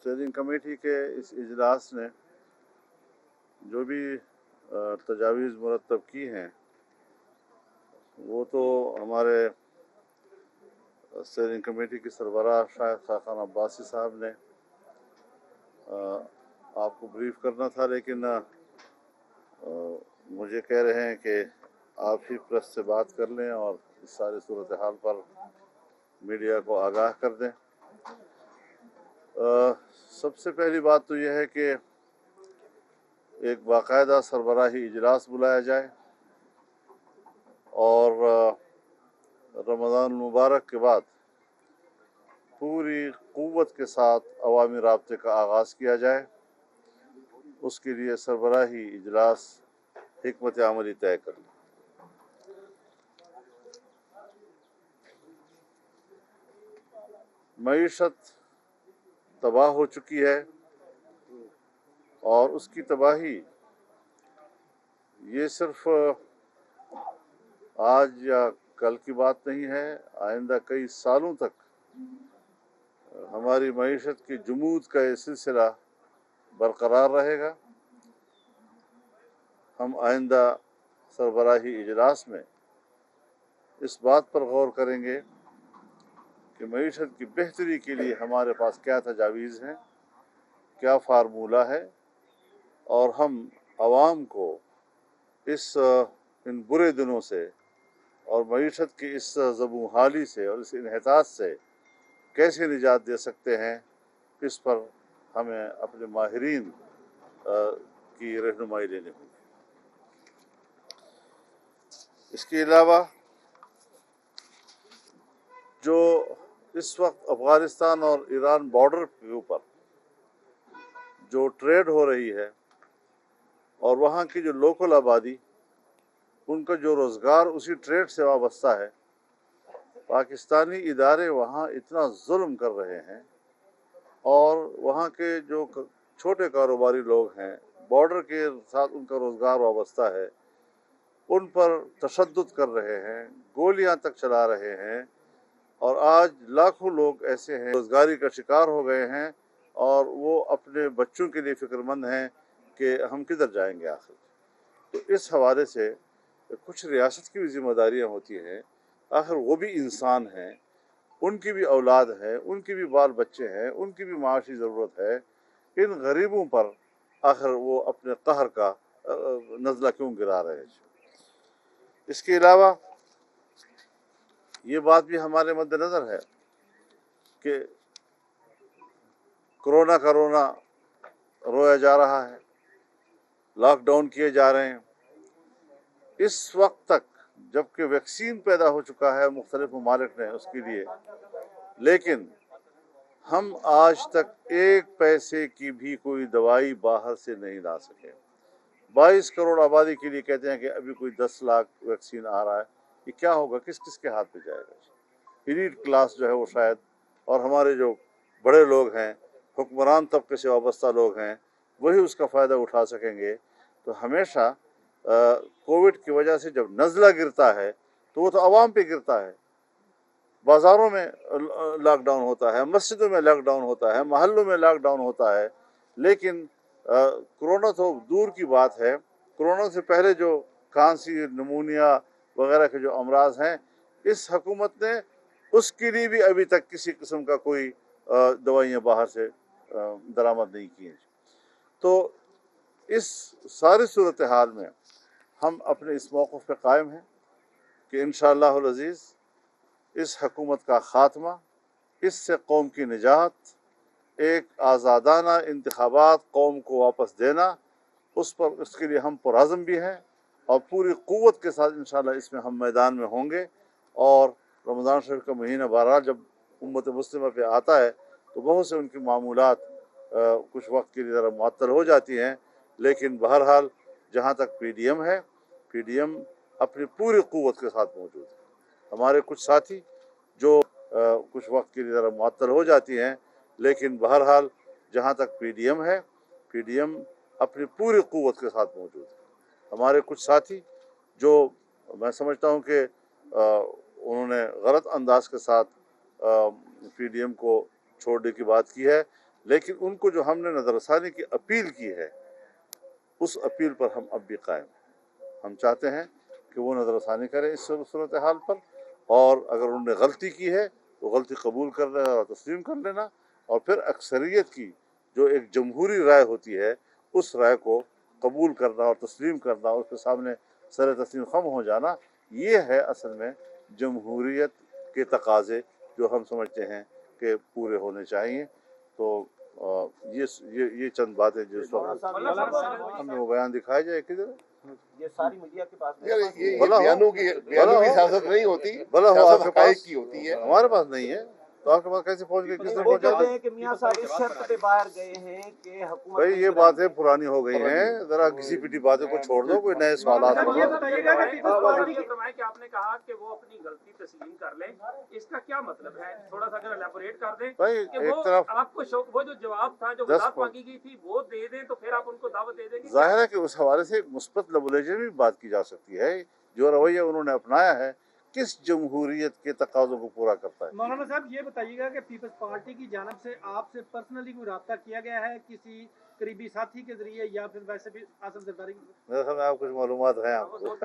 Steering committee के इस इजलास ने जो भी तजावीज़ मुरतब की हैं वो तो हमारे स्टीयरिंग कमेटी की सरबराह शायद खाकान अब्बासी साहब ने आपको ब्रीफ करना था, लेकिन मुझे कह रहे हैं कि आप ही प्रेस से बात कर लें और इस सारी सूरत हाल पर मीडिया को आगाह कर दें। सबसे पहली बात तो यह है कि एक बाकायदा सरबराही इजलास बुलाया जाए और रमज़ान मुबारक के बाद पूरी क़ुव्वत के साथ अवामी राब्ते का आगाज़ किया जाए। उसके लिए सरबराही इजलास हिकमत अमली तय कर लें। मईशत तबाह हो चुकी है और उसकी तबाही ये सिर्फ आज या कल की बात नहीं है, आइंदा कई सालों तक हमारी मईशत की जुमूद का ये सिलसिला बरकरार रहेगा। हम आइंदा सरबराही इजलास में इस बात पर गौर करेंगे कि मईशत की बेहतरी के लिए हमारे पास क्या तजावीज़ हैं, क्या फार्मूला है, और हम आवाम को इन बुरे दिनों से और मईशत की इस ज़बूं हाली से और इस इन्हिताज से कैसे निजात दे सकते हैं, इस पर हमें अपने माहिरीन की रहनुमाई लेनी होगी। इसके अलावा जो इस वक्त अफ़गानिस्तान और ईरान बॉर्डर के ऊपर जो ट्रेड हो रही है और वहाँ की जो लोकल आबादी, उनका जो रोज़गार उसी ट्रेड से वाबस्ता है, पाकिस्तानी इदारे वहाँ इतना जुल्म कर रहे हैं और वहाँ के जो छोटे कारोबारी लोग हैं, बॉर्डर के साथ उनका रोज़गार वाबस्ता है, उन पर तशद्दुद कर रहे हैं, गोलियां तक चला रहे हैं। और आज लाखों लोग ऐसे हैं रोज़गारी का शिकार हो गए हैं और वो अपने बच्चों के लिए फ़िक्रमंद हैं कि हम किधर जाएंगे आखिर। तो इस हवाले से कुछ रियासत की भी ज़िम्मेदारियाँ होती हैं, आखिर वो भी इंसान हैं, उनकी भी औलाद है, उनकी भी बाल बच्चे हैं, उनकी भी माशी ज़रूरत है। इन गरीबों पर आखिर वो अपने कहर का नज़ला क्यों गिरा रहे हैं। इसके अलावा ये बात भी हमारे मद्देनज़र है कि कोरोना का रोना रोया जा रहा है, लॉकडाउन किए जा रहे हैं। इस वक्त तक जबकि वैक्सीन पैदा हो चुका है मुख्तलिफ ममालिक ने उसके लिए, लेकिन हम आज तक एक पैसे की भी कोई दवाई बाहर से नहीं ला सके। 22 करोड़ आबादी के लिए कहते हैं कि अभी कोई 10 लाख वैक्सीन आ रहा है। ये क्या होगा, किस किस के हाथ में जाएगा? एलीट क्लास जो है वो शायद, और हमारे जो बड़े लोग हैं, हुक्मरान तबके से वाबस्ता लोग हैं, वही उसका फ़ायदा उठा सकेंगे। तो हमेशा कोविड की वजह से जब नज़ला गिरता है तो वो तो आवाम पे गिरता है। बाज़ारों में लॉकडाउन होता है, मस्जिदों में लॉकडाउन होता है, महल्लों में लॉकडाउन होता है, लेकिन कोरोना तो दूर की बात है। कोरोना से पहले जो खांसी, नमूनिया वगैरह के जो अमराज हैं, इस हुकूमत ने उसके लिए भी अभी तक किसी किस्म का कोई दवाइयाँ बाहर से दरामद नहीं की हैं। तो इस सारी सूरत हाल में हम अपने इस मौक़िफ़ पे कायम हैं कि इंशाअल्लाहुल अज़ीज़ इस हुकूमत का ख़ात्मा, इससे कौम की निजात, एक आज़ादाना इंतखाबात कौम को वापस देना, उस पर उसके लिए हम पुरअज़्म भी हैं और पूरी क़ुव्वत के साथ इंशाअल्लाह इसमें हम मैदान में होंगे। और रमज़ान शरीफ का महीना बहरहाल जब उम्मत मुस्लिमा पे आता है तो बहुत से उनकी मामूलात कुछ वक्त के लिए ज़रा मुअत्तल हो जाती हैं, लेकिन बहरहाल जहाँ तक PDM है, PDM अपनी पूरी क़ुव्वत के साथ मौजूद है। हमारे कुछ साथी जो कुछ वक्त के लिए ज़रा मुअत्तल हो जाती हैं, लेकिन बहरहाल जहाँ तक PDM है, PDM अपनी पूरी क़ुव्वत के साथ मौजूद है। हमारे कुछ साथी जो मैं समझता हूँ कि उन्होंने गलत अंदाज के साथ PDM को छोड़ने की बात की है, لیکن ان کو جو ہم نے نظر ثانی کی اپیل کی ہے اس اپیل پر ہم اب بھی قائم ہیں. ہم چاہتے ہیں کہ وہ نظر ثانی کریں اس صورتحال پر، اور اگر انہوں نے غلطی کی ہے تو غلطی قبول کر لینا اور تسلیم کر لینا، اور پھر اکثریت کی جو ایک جمہوری رائے ہوتی ہے اس رائے کو قبول کرنا اور تسلیم کرنا، اس کے سامنے سر تسلیم خم ہو جانا. یہ ہے اصل میں جمہوریت کے تقاضے جو ہم سمجھتے ہیں کہ پورے ہونے چاہیے. تو یہ چند باتیں جو اس وقت ہمیں وہ بیان دکھایا جائے کدھر یہ ساری میڈیا کے پاس یہ بیانوں کی سیاست نہیں ہوتی، بھلا ہو آپ سیاست کے حقائق پاس کی ہوتی ہے. ہمارے پاس نہیں ہے تو آپ کے پاس کیسے پہنچ گئے، کس نے وہ پہنچا کہتے دیا؟ ہیں کہ میاں صاحب اس شرط پہ باہر گئے ہیں کہ حکومت بھائی یہ باتیں پرانی ہو گئی ہیں، ذرا کسی پیٹی باتوں کو چھوڑ دو، کوئی نئے سوالات یہ کرو. بتائیے گا کہ آپ نے کہا کہ وہ اپنی غلطی تسلیم کر لیں، اس کا کیا مطلب ہے؟ تھوڑا سا اگر الیبوریٹ کر دیں بھائی کہ ایک وہ طرف آپ کو وہ جو جواب تھا جو وضاحت مانگی گئی تھی وہ دے دیں تو پھر آپ ان کو دعوت دے دیں گے. ظاہر ہے کہ اس حوالے سے ایک مثبت لیبولیشن بھی بات کی جا سکتی ہے. جو رویہ انہوں نے اپنایا ہے کس جمہوریت کے تقاضوں کو پورا کرتا ہے. مولانا صاحب یہ بتائیے گا کہ پیپلز پارٹی کی جانب سے آپ سے پرسنلی کوئی رابطہ کیا گیا ہے کسی قریبی ساتھی کے ذریعے یا پھر ویسے بھی آصف زرداری؟ میرے خیال میں آپ کچھ معلومات ہیں آپ کو.